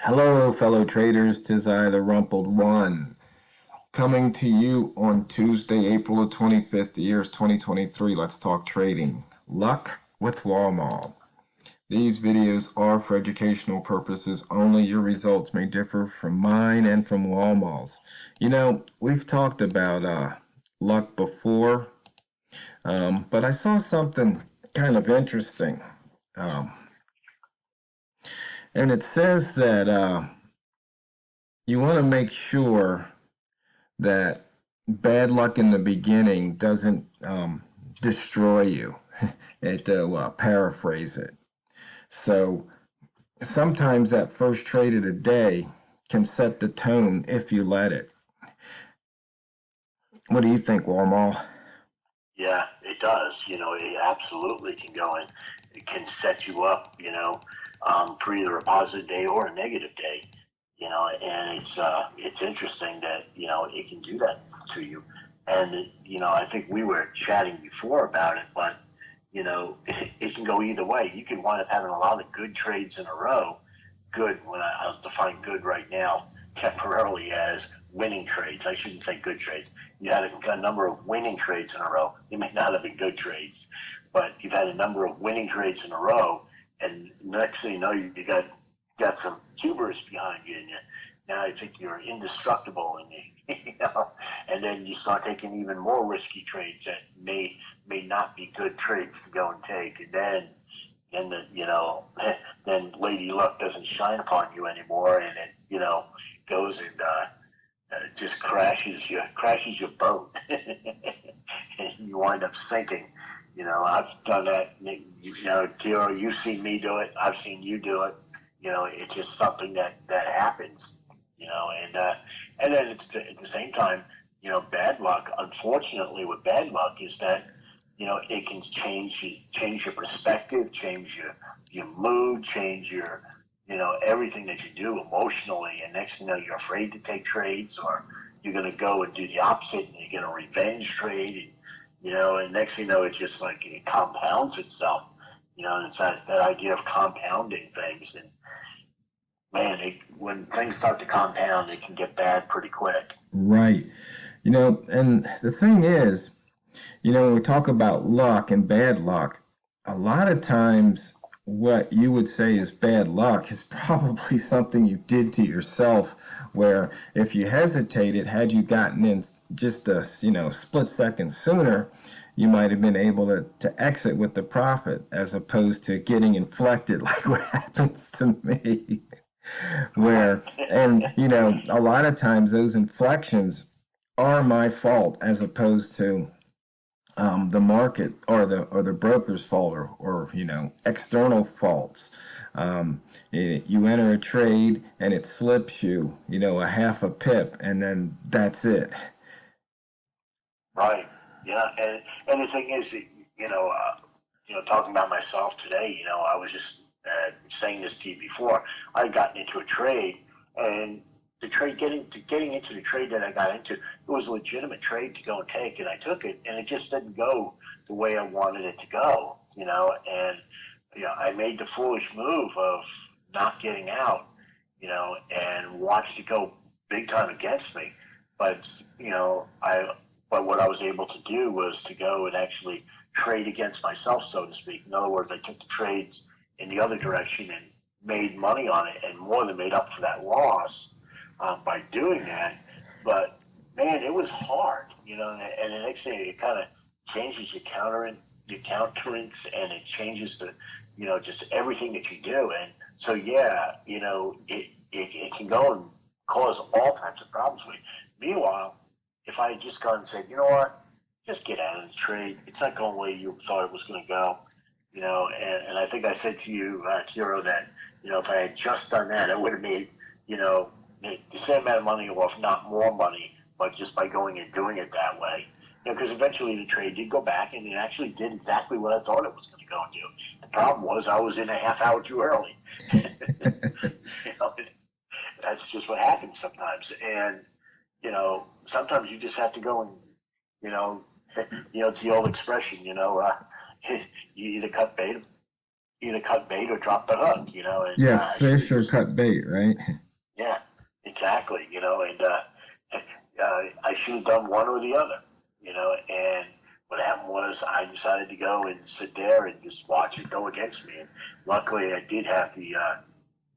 Hello, fellow traders. Tis I, TheRumpledOne, coming to you on Tuesday, April the 25th. The year is 2023. Let's talk trading. Luck with Walmal. These videos are for educational purposes only. Your results may differ from mine and from Walmal's. You know, we've talked about luck before, but I saw something kind of interesting. Um, and it says that you want to make sure that bad luck in the beginning doesn't destroy you. To paraphrase it. So sometimes that first trade of the day can set the tone if you let it. What do you think, Walmal? Yeah, it does. It absolutely can go in. It can set you up, for either a positive day or a negative day. And it's interesting that it can do that to you. And I think we were chatting before about it, but it can go either way. You can wind up having a lot of good trades in a row. Good, when I'll define good right now temporarily as winning trades. I shouldn't say good trades. You had a number of winning trades in a row. They may not have been good trades, but you've had a number of winning trades in a row, and next thing you know, you got some hubris behind you, and now I think you're indestructible, and and then you start taking even more risky trades that may not be good trades to go and take, and then then Lady Luck doesn't shine upon you anymore, and it goes and just crashes your boat, and you wind up sinking. I've done that. Tiro, you've seen me do it. I've seen you do it. It's just something that happens. And then it's at the same time, bad luck. Unfortunately, with bad luck is that it can change your perspective, change your mood, change your everything that you do emotionally, and next thing you know, you're afraid to take trades, or you're going to go and do the opposite, and you're going to revenge trade, and next thing you know, it's just like it compounds itself, and it's that idea of compounding things, and man, when things start to compound, it can get bad pretty quick. Right. And the thing is, when we talk about luck and bad luck, a lot of times what you would say is bad luck is probably something you did to yourself, where if you hesitated, had you gotten in just a split second sooner, you might have been able to exit with the profit, as opposed to getting inflected like what happens to me. Where, and a lot of times those inflections are my fault, as opposed to the market or the broker's fault, or external faults. You enter a trade and it slips you a half a pip, and then that's it. Right. Yeah. And the thing is, talking about myself today, I was just saying this to you before. I gotten into a trade, and the trade getting into the trade that I got into, it was a legitimate trade to go and take, and I took it, and it just didn't go the way I wanted it to go. And I made the foolish move of not getting out, and watched it go big time against me. But but what I was able to do was to go and actually trade against myself, so to speak. In other words, I took the trades in the other direction and made money on it, and more than made up for that loss by doing that. But man, it was hard, and the next thing, it kind of changes your countenance, and it changes just everything that you do. And so, yeah, it can go and cause all types of problems with you. Meanwhile, if I had just gone and said, you know what, just get out of the trade. It's not going the way you thought it was going to go. And I think I said to you, Tiro, that, if I had just done that, I would have made, the same amount of money, or if not more money, but just by going and doing it that way. Because eventually the trade did go back, and it actually did exactly what I thought it was going to go and do. The problem was I was in a half hour too early. That's just what happens sometimes. And, sometimes you just have to go and, it's the old expression, you either cut bait either cut bait or drop the hook, and Yeah, I should have fish or just, cut bait, right? yeah, exactly, and I should have done one or the other, and what happened was I decided to go and sit there and just watch it go against me. And luckily, I did have the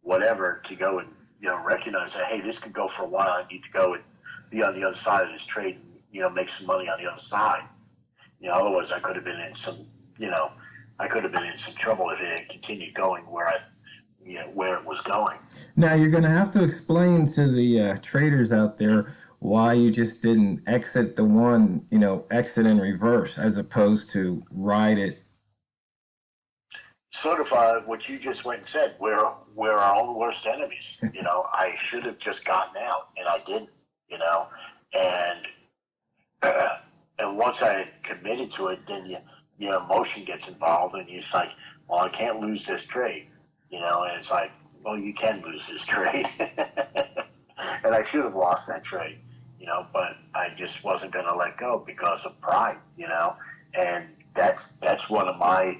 whatever to go and recognize that, hey, this could go for a while. I need to go and be on the other side of this trade and make some money on the other side. Otherwise I could have been in some you know I could have been in some trouble if it had continued going where it was going. Now you're going to have to explain to the traders out there why you just didn't exit the one, exit in reverse as opposed to ride it. Sort of what you just went and said. We're our own worst enemies. I should have just gotten out, and I didn't. And and once I had committed to it, then your emotion gets involved, and it's like, well, I can't lose this trade. And it's like, well, you can lose this trade, and I should have lost that trade. But I just wasn't going to let go because of pride. And that's one of my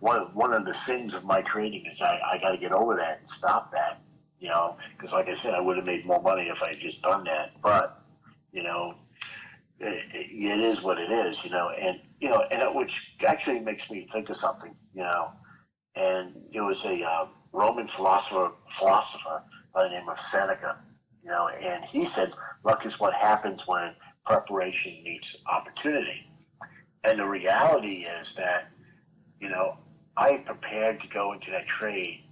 one of the sins of my trading is I got to get over that and stop that. Because like I said, I would have made more money if I had just done that. But it is what it is. Which actually makes me think of something. And there was a Roman philosopher by the name of Seneca. And he said, luck is what happens when preparation meets opportunity. And the reality is that, I prepared to go into that trade,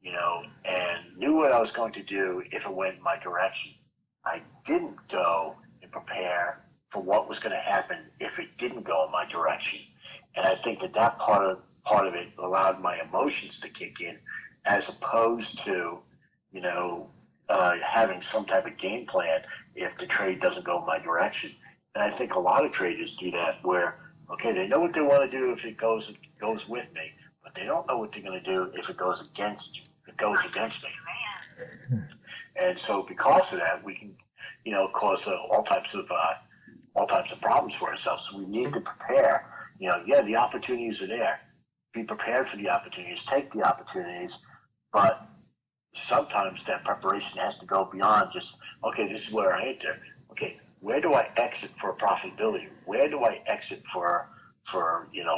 and knew what I was going to do if it went in my direction. I didn't go and prepare for what was going to happen if it didn't go in my direction. And I think that part of it allowed my emotions to kick in, as opposed to, having some type of game plan if the trade doesn't go in my direction. And I think a lot of traders do that, where okay, they know what they want to do if it goes with me, but they don't know what they're going to do if it goes against me. And so because of that, we can cause all types of problems for ourselves. So we need to prepare. Yeah, the opportunities are there. Be prepared for the opportunities. Take the opportunities, but sometimes that preparation has to go beyond just, okay, this is where I enter. Okay, where do I exit for profitability? Where do I exit for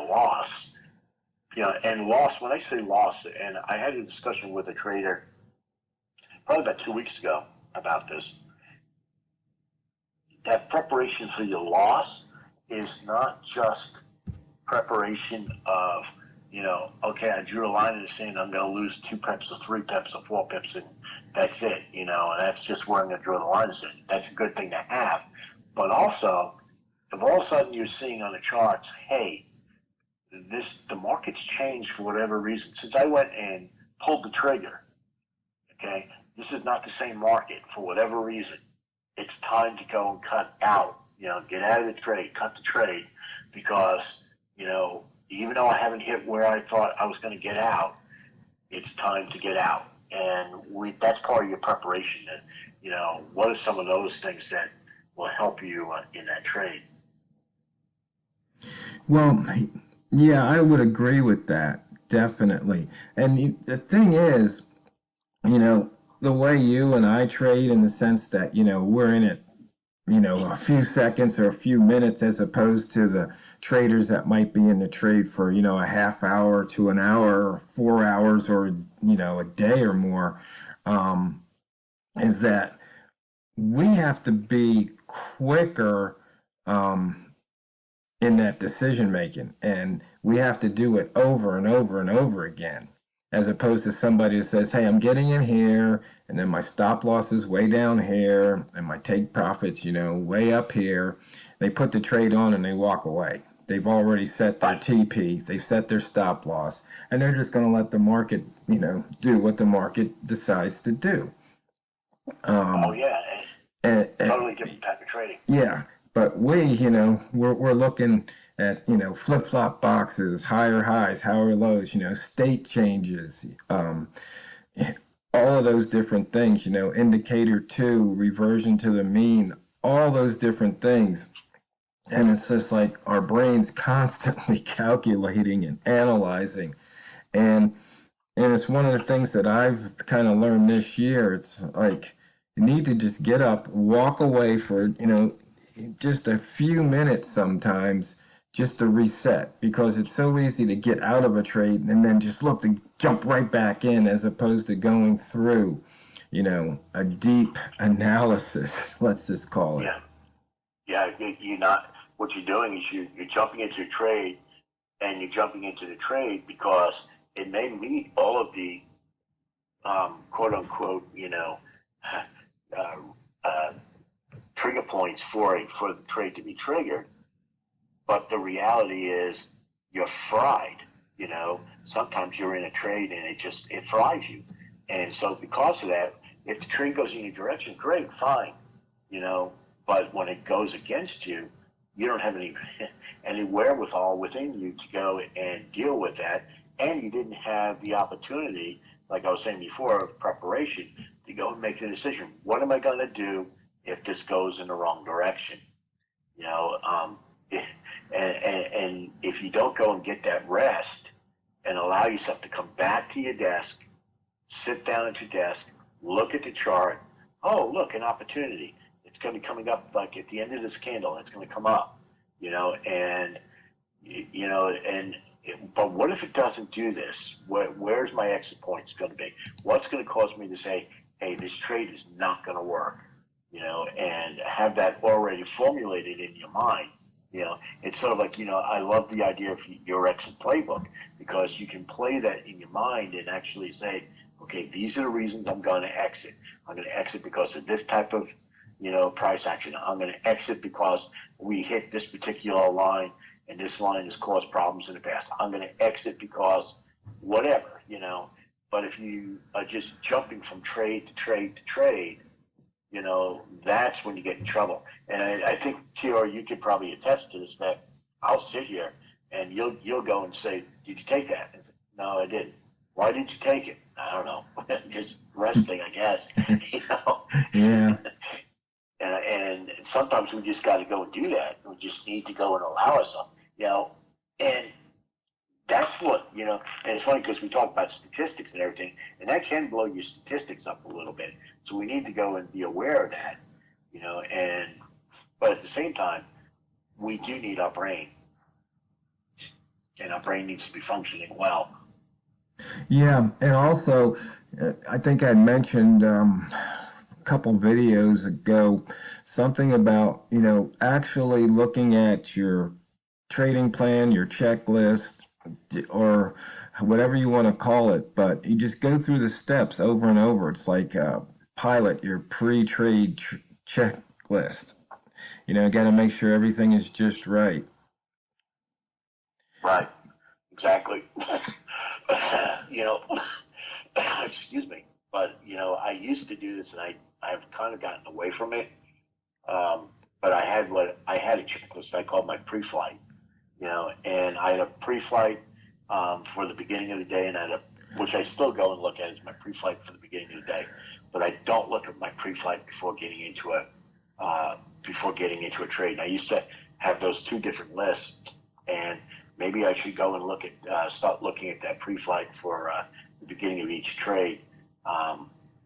loss? And loss, when I say loss, and I had a discussion with a trader probably about 2 weeks ago about this, that preparation for your loss is not just preparation of, okay, I drew a line in the sand, I'm going to lose 2 pips or 3 pips or 4 pips, and that's it, and that's just where I'm going to draw the line in the sand. That's a good thing to have. But also, if all of a sudden you're seeing on the charts, hey, the market's changed for whatever reason. Since I went and pulled the trigger, okay, this is not the same market for whatever reason. It's time to go and cut out, get out of the trade, cut the trade, because, even though I haven't hit where I thought I was going to get out, it's time to get out. And that's part of your preparation. And, what are some of those things that will help you in that trade? Well, yeah, I would agree with that, definitely. And the thing is, the way you and I trade in the sense that, we're in it, a few seconds or a few minutes as opposed to the traders that might be in the trade for, a half hour to an hour or 4 hours or, a day or more, is that we have to be quicker in that decision making, and we have to do it over and over and over again, as opposed to somebody that says, hey, I'm getting in here, and then my stop loss is way down here, and my take profits, way up here. They put the trade on and they walk away. They've already set their TP, they've set their stop loss, and they're just going to let the market, do what the market decides to do. Oh, yeah. And, Totally different type of trading. yeah, but we're looking at, flip-flop boxes, higher highs, higher lows, state changes, all of those different things, indicator two, reversion to the mean, all those different things. And it's just like our brains constantly calculating and analyzing. And and it's one of the things that I've kind of learned this year. It's like you need to just get up, walk away for, just a few minutes sometimes just to reset because it's so easy to get out of a trade and then just look to jump right back in as opposed to going through, a deep analysis, let's just call it. Yeah, yeah. You're not. What you're doing is you're jumping into a trade, and you're jumping into the trade because it may meet all of the quote unquote, uh, uh, trigger points for the trade to be triggered. But the reality is you're fried. Sometimes you're in a trade and it fries you. And so because of that, if the trade goes in your direction, great, fine. You know, but when it goes against you, you don't have any wherewithal within you to go and deal with that, and you didn't have the opportunity, like I was saying before, of preparation to go and make the decision. What am I going to do if this goes in the wrong direction? You know, and if you don't go and get that rest and allow yourself to come back to your desk, sit down at your desk, look at the chart. Oh, look, an opportunity. It's going to be coming up like at the end of this candle. It's going to come up, and but what if it doesn't do this? Where's my exit points going to be? What's going to cause me to say, hey, this trade is not going to work, and have that already formulated in your mind. It's sort of like, I love the idea of your exit playbook because you can play that in your mind and actually say, okay, these are the reasons I'm going to exit. I'm going to exit because of this type of, price action. I'm going to exit because we hit this particular line and this line has caused problems in the past. I'm going to exit because whatever, But if you are just jumping from trade to trade to trade, that's when you get in trouble. And I think, Kiora, you could probably attest to this, that I'll sit here and you'll go and say, did you take that? And say, no, I didn't. Why did you take it? I don't know. Just resting, I guess. Yeah. And sometimes we just got to go and do that. We just need to go and allow ourselves, and that's what, and it's funny because we talk about statistics and everything, and that can blow your statistics up a little bit. So we need to go and be aware of that, but at the same time, we do need our brain, and our brain needs to be functioning well. Yeah, and also, I think I mentioned couple videos ago something about actually looking at your trading plan, your checklist, or whatever you want to call it, but you just go through the steps over and over. It's like pilot your pre-trade checklist. Got to make sure everything is just right. Right, exactly. you know excuse me, but I used to do this, and I've kind of gotten away from it. But I had a checklist I called my pre-flight, and I had a pre-flight for the beginning of the day, and which I still go and look at as my pre-flight for the beginning of the day. But I don't look at my pre-flight before getting into a trade. And I used to have those two different lists, and maybe I should go and start looking at that pre-flight for the beginning of each trade.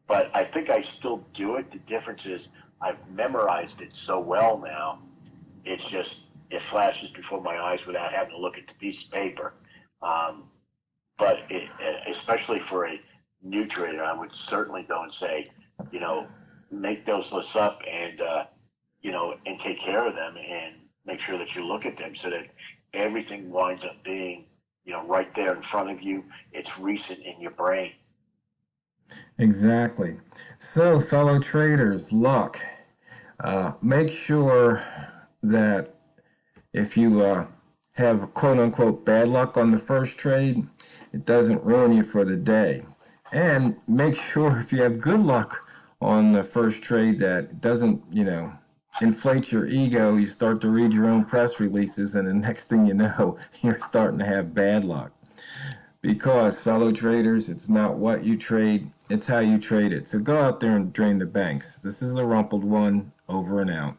But I think I still do it. The difference is I've memorized it so well now. It's just, it flashes before my eyes without having to look at the piece of paper. But especially for a new trader, I would certainly go and say, make those lists up and, and take care of them and make sure that you look at them so that everything winds up being, right there in front of you. It's recent in your brain. Exactly. So, fellow traders, look, make sure that if you have quote unquote bad luck on the first trade, it doesn't ruin you for the day. And make sure if you have good luck on the first trade that it doesn't, inflate your ego. You start to read your own press releases, and the next thing you know, you're starting to have bad luck. Because, fellow traders, it's not what you trade, it's how you trade it. So go out there and drain the banks. This is the Rumpled One, over and out.